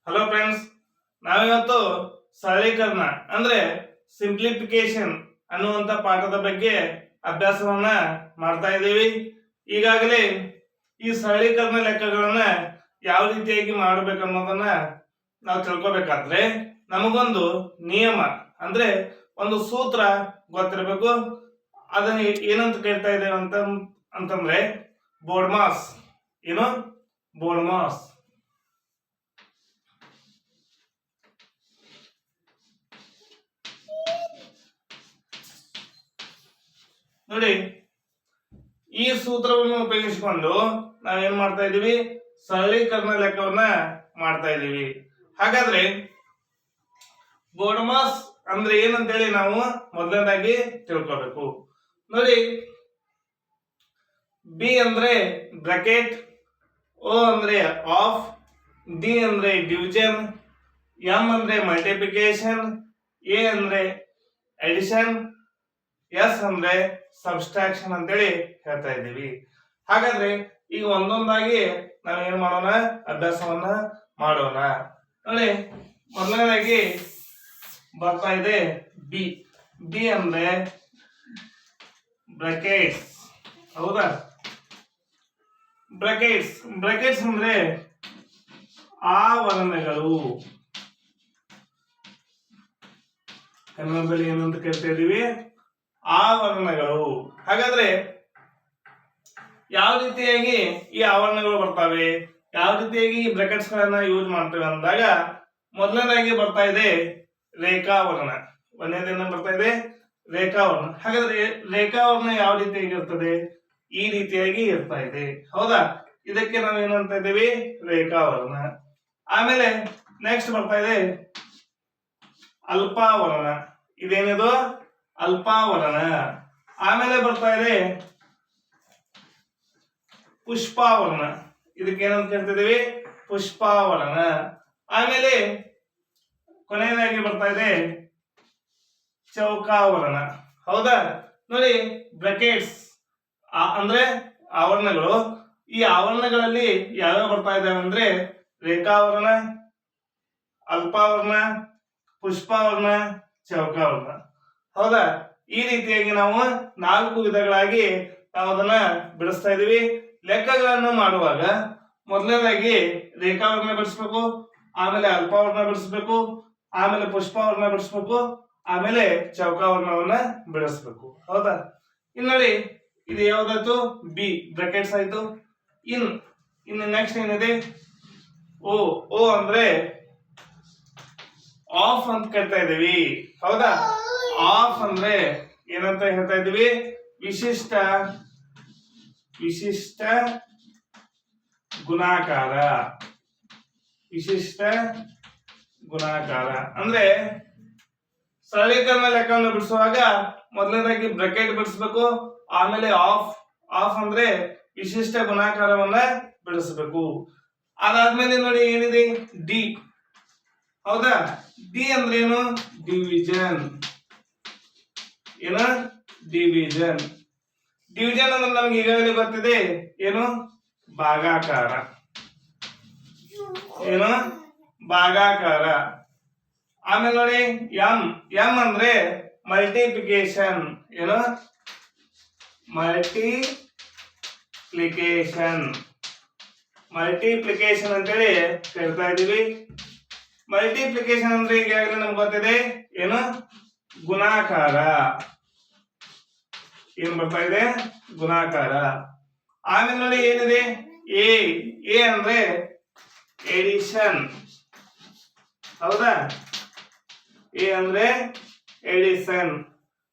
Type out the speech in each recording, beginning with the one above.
Hello friends, ನಾವಿವತ್ತು ಸರಳೀಕರಣ ಅಂದ್ರೆ ಸಿಂಪ್ಲಿಫಿಕೇಶನ್ ಅನ್ನುವಂತ ಪಾಠದ ಬಗ್ಗೆ ಅಭ್ಯಾಸವನ್ನ ಮಾಡ್ತಾ ಇದ್ದೀವಿ. ಈಗಾಗಲೇ ಈ ಸರಳೀಕರಣ ಲೆಕ್ಕಗಳನ್ನ ಯಾವ ರೀತಿಯಾಗಿ ಮಾಡಬೇಕನ್ನೋದನ್ನ ನಾವು ತಿಳ್ಕೊಬೇಕಾದ್ರೆ ನಮಗೊಂದು ನಿಯಮ ಅಂದ್ರೆ ಒಂದು ಸೂತ್ರ ಗೊತ್ತಿರಬೇಕು. ಅದನ್ನ ಏನಂತ ಕೇಳ್ತಾ ಇದ್ದೇವೆ ಅಂತಂದ್ರೆ ಬೋರ್ಡ್ಮಾಸ್. ಏನು ಬೋರ್ಡ್ಮಾಸ್? ನೋಡಿ, ಈ ಸೂತ್ರವನ್ನು ಉಪಯೋಗಿಸಿಕೊಂಡು ನಾವೇನ್ ಮಾಡ್ತಾ ಇದೀವಿ? ಸರಳೀಕರಣ ಲೆಕ್ಕವನ್ನ ಮಾಡ್ತಾ ಇದೀವಿ. ಹಾಗಾದ್ರೆ ಬೋರ್ಡ್ಮಾಸ್ ಅಂದ್ರೆ ಏನಂತೇಳಿ ನಾವು ಮೊದಲನೇದಾಗಿ ತಿಳ್ಕೊಬೇಕು. ನೋಡಿ, ಬಿ ಅಂದ್ರೆ ಬ್ರಾಕೆಟ್, ಓ ಅಂದ್ರೆ ಆಫ್, ಡಿ ಅಂದ್ರೆ ಡಿವಿಷನ್, ಎಂ ಅಂದ್ರೆ ಮಲ್ಟಿಪ್ಲಿಕೇಶನ್, ಎ ಅಂದ್ರೆ ಅಡಿಷನ್, ಎಸ್ ಅಂದ್ರೆ ಸಬ್ಸ್ಟ್ರಾಕ್ಷನ್ ಅಂತೇಳಿ ಹೇಳ್ತಾ ಇದ್ದೀವಿ. ಹಾಗಾದ್ರೆ ಈಗ ಒಂದೊಂದಾಗಿ ನಾವೇನ್ ಮಾಡೋಣ? ಅಭ್ಯಾಸವನ್ನ ಮಾಡೋಣ. ನೋಡಿ, ಮೊದಲನೇದಾಗಿ ಬರ್ತಾ ಇದೆ ಬಿ. ಬಿ ಅಂದ್ರೆ ಬ್ರಾಕೆಟ್ಸ್. ಹೌದಾ? ಬ್ರಾಕೆಟ್ಸ್ ಬ್ರಾಕೆಟ್ಸ್ ಅಂದ್ರೆ ಆವರಣಗಳು. ಕನ್ನಡದಲ್ಲಿ ಏನಂತ ಕೇಳ್ತಾ ಇದೀವಿ? ಆವರಣಗಳು. ಹಾಗಾದ್ರೆ ಯಾವ ರೀತಿಯಾಗಿ ಈ ಆವರಣಗಳು ಬರ್ತವೆ, ಯಾವ ರೀತಿಯಾಗಿ ಈ ಬ್ರಾಕೆಟ್ಸ್ ಗಳನ್ನ ಯೂಸ್ ಮಾಡ್ತೇವೆ ಅಂದಾಗ ಮೊದಲನೇದಾಗಿ ಬರ್ತಾ ಇದೆ ರೇಖಾವರ್ಣ. ಒಂದನೇದೇನ ಬರ್ತಾ ಇದೆ? ರೇಖಾವರ್ಣ. ಹಾಗಾದ್ರೆ ರೇಖಾವರ್ಣ ಯಾವ ರೀತಿಯಾಗಿ ಇರ್ತದೆ? ಈ ರೀತಿಯಾಗಿ ಇರ್ತಾ ಇದೆ. ಹೌದಾ? ಇದಕ್ಕೆ ನಾವು ಏನಂತ ಇದ್ದೀವಿ? ರೇಖಾವರ್ಣ. ಆಮೇಲೆ ನೆಕ್ಸ್ಟ್ ಬರ್ತಾ ಇದೆ ಅಲ್ಪಾವರ್ಣ. ಇದೇನಿದು? ಅಲ್ಪಾವರ್ಣ. ಆಮೇಲೆ ಬರ್ತಾ ಇದೆ ಪುಷ್ಪಾವರ್ಣ. ಇದಕ್ಕೆ ಏನಂತ ಹೇಳ್ತಿದೀವಿ? ಪುಷ್ಪಾವರ್ಣ. ಆಮೇಲೆ ಕೊನೆಯದಾಗಿ ಬರ್ತಾ ಇದೆ ಚೌಕಾವರ್ಣ. ಹೌದಾ? ನೋಡಿ, ಬ್ರಾಕೆಟ್ಸ್ ಅಂದ್ರೆ ಆವರಣಗಳು. ಈ ಆವರಣಗಳಲ್ಲಿ ಯಾವ್ಯಾವ ಬರ್ತಾ ಇದಾವೆ ಅಂದ್ರೆ ರೇಖಾವರ್ಣ, ಅಲ್ಪಾವರ್ಣ, ಪುಷ್ಪಾವರ್ಣ, ಚೌಕಾವರ್ಣ. ಹೌದಾ? ಈ ರೀತಿಯಾಗಿ ನಾವು 4 ವಿಧಗಳಾಗಿ ನಾವು ಅದನ್ನ ಬಿಡಿಸ್ತಾ ಇದೀವಿ. ಲೆಕ್ಕಗಳನ್ನು ಮಾಡುವಾಗ ಮೊದಲನೇದಾಗಿ ರೇಖಾವರ್ಣ ಬಿಡಿಸ್ಬೇಕು, ಆಮೇಲೆ ಅಲ್ಪಾವರ್ಣ ಬಿಡಿಸ್ಬೇಕು, ಆಮೇಲೆ ಪುಷ್ಪಾವರ್ಣ ಬಿಡಿಸ್ಬೇಕು, ಆಮೇಲೆ ಚೌಕಾವರ್ಣವನ್ನ ಬಿಡಿಸ್ಬೇಕು. ಹೌದಾ? ಇನ್ನು ನೋಡಿ, ಇದು ಯಾವ್ದಾಯ್ತು? ಬಿ ಬ್ರಾಕೆಟ್ಸ್ ಆಯ್ತು. ಇನ್ನು ನೆಕ್ಸ್ಟ್ ಏನಿದೆ? ಓ. ಓ ಅಂದ್ರೆ ಆಫ್ ಅಂತ ಕೇಳ್ತಾ ಇದೀವಿ. ಹೌದಾ? ಆಫ್ ಅಂದ್ರೆ ಏನಂತ ಹೇಳ್ತಾ ಇದೀವಿ? ವಿಶಿಷ್ಟ ವಿಶಿಷ್ಟ ಗುಣಾಕಾರ. ವಿಶಿಷ್ಟ ಗುಣಾಕಾರ ಅಂದ್ರೆ ಸರಳೀಕರಣ ಲೆಕ್ಕವನ್ನು ಬಿಡಿಸುವಾಗ ಮೊದಲನೇದಾಗಿ ಬ್ರಾಕೆಟ್ ಬಿಡಿಸ್ಬೇಕು, ಆಮೇಲೆ ಆಫ್. ಆಫ್ ಅಂದ್ರೆ ವಿಶಿಷ್ಟ ಗುಣಾಕಾರವನ್ನ ಬಿಡಿಸಬೇಕು. ಅದಾದ್ಮೇಲೆ ನೋಡಿ ಏನಿದೆ? ಡಿ. ಹೌದಾ? ಡಿ ಅಂದ್ರೆ ಏನು? ಡಿವಿಷನ್. ಏನು? ಡಿವಿಷನ್. ಡಿವಿಷನ್ ಅಂದ್ರೆ ನಮ್ಗೆ ಈಗಾಗಲೇ ಗೊತ್ತಿದೆ. ಏನು? ಭಾಗಾಕಾರ. ಏನು? ಭಾಗಾಕಾರ. ಆಮೇಲೆ ನೋಡಿ ಎಂ. ಎಂ ಅಂದ್ರೆ ಮಲ್ಟಿಪ್ಲಿಕೇಶನ್. ಏನು? ಮಲ್ಟಿಪ್ಲಿಕೇಶನ್. ಮಲ್ಟಿಪ್ಲಿಕೇಶನ್ ಅಂತೇಳಿ ಹೇಳ್ತಾ ಇದೀವಿ. ಮಲ್ಟಿಪ್ಲಿಕೇಶನ್ ಅಂದ್ರೆ ಈಗಾಗಲೇ ನಮ್ಗೆ ಗೊತ್ತಿದೆ. ಏನು? ಗುಣಾಕಾರ. ಏನ್ ಬರ್ತಾ ಇದೆ? ಗುಣಾಕಾರ. ಆಮೇಲೆ ನೋಡಿ ಏನಿದೆ? ಎ. ಎ ಅಂದ್ರೆ ಎಡಿಷನ್. ಹೌದಾ? ಎ ಅಂದ್ರೆ ಎಡಿಷನ್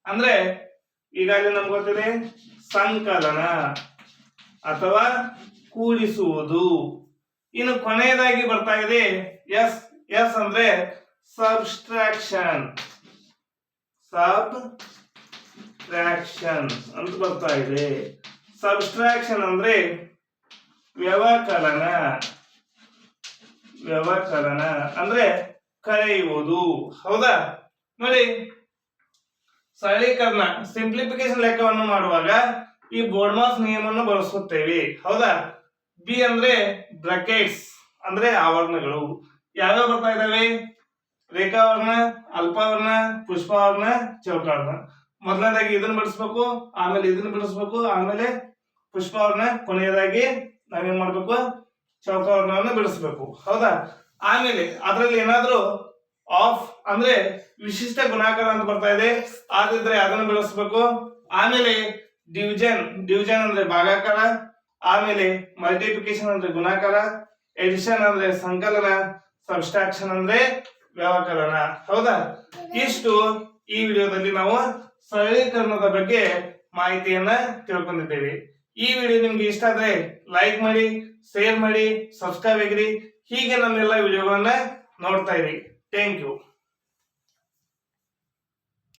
ಅಂದ್ರೆ ಈಗಾಗಲೇ ನಮ್ಗೆ ಗೊತ್ತಿದೆ ಸಂಕಲನ ಅಥವಾ ಕೂಡಿಸುವುದು. ಇನ್ನು ಕೊನೆಯದಾಗಿ ಬರ್ತಾ ಇದೆ ಎಸ್. ಎಸ್ ಅಂದ್ರೆ ಸಬ್ಸ್ಟ್ರಾಕ್ಷನ್. ಸಬ್ಟ್ರಾಕ್ಷನ್ ಅಂತ ಬರ್ತಾ ಇದೆ. ಸಬ್ಸ್ಟ್ರಾಕ್ಷನ್ ಅಂದ್ರೆ ವ್ಯವಕಲನ. ವ್ಯವಕಲನ ಅಂದ್ರೆ ಕಳೆಯುವುದು. ಹೌದಾ? ನೋಡಿ, ಸರಳೀಕರಣ ಸಿಂಪ್ಲಿಫಿಕೇಶನ್ ಲೆಕ್ಕವನ್ನು ಮಾಡುವಾಗ ಈ ಬೋರ್ಡ್ಮಾಸ್ ನಿಯಮವನ್ನು ಬಳಸುತ್ತೇವೆ. ಹೌದಾ? ಬಿ ಅಂದ್ರೆ ಬ್ರಾಕೆಟ್ಸ್ ಅಂದ್ರೆ ಆವರಣಗಳು, ಯಾವ್ಯಾವ ಬರ್ತಾ ಇದಾವೆ? ರೇಖಾವರ್ಣ, ಅಲ್ಪವರ್ಣ, ಪುಷ್ಪವರ್ಣ, ಚೌಕವರ್ಣ. ಮೊದಲನೇದಾಗಿ ಇದನ್ನ ಬಿಡಿಸ್ಬೇಕು, ಆಮೇಲೆ ಇದನ್ನ ಬಿಡಿಸ್ಬೇಕು, ಆಮೇಲೆ ಪುಷ್ಪವರ್ಣ, ಕೊನೆಯದಾಗಿ ನಾವೇನ್ ಮಾಡ್ಬೇಕು? ಚೌಕವರ್ಣವನ್ನು ಬಿಡಿಸ್ಬೇಕು. ಹೌದಾ? ಆಮೇಲೆ ಅದರಲ್ಲಿ ಏನಾದ್ರೂ ಆಫ್ ಅಂದ್ರೆ ವಿಶಿಷ್ಟ ಗುಣಾಕಾರ ಅಂತ ಬರ್ತಾ ಇದೆ, ಆದಿದ್ರೆ ಅದನ್ನು ಬಿಡಿಸ್ಬೇಕು. ಆಮೇಲೆ ಡಿವಿಷನ್ ಅಂದ್ರೆ ಭಾಗಾಕಾರ, ಆಮೇಲೆ ಮಲ್ಟಿಪ್ಲಿಕೇಶನ್ ಅಂದ್ರೆ ಗುಣಾಕಾರ, ಎಡಿಷನ್ ಅಂದ್ರೆ ಸಂಕಲನ, ಸಬ್ಸ್ಟ್ರಾಕ್ಷನ್ ಅಂದ್ರೆ ವ್ಯವಕಲನ. ಹೌದಾ? ಇಷ್ಟು ಈ ವಿಡಿಯೋದಲ್ಲಿ ನಾವು ಸರಳೀಕರಣದ ಬಗ್ಗೆ ಮಾಹಿತಿಯನ್ನ ತಿಳ್ಕೊಂಡಿದ್ದೇವೆ. ಈ ವಿಡಿಯೋ ನಿಮ್ಗೆ ಇಷ್ಟ ಆದ್ರೆ ಲೈಕ್ ಮಾಡಿ, ಶೇರ್ ಮಾಡಿ, ಸಬ್ಸ್ಕ್ರೈಬ್ ಆಗಿರಿ. ಹೀಗೆ ನಮ್ಮೆಲ್ಲ ವಿಡಿಯೋಗಳನ್ನ ನೋಡ್ತಾ ಇರಿ. Thank you.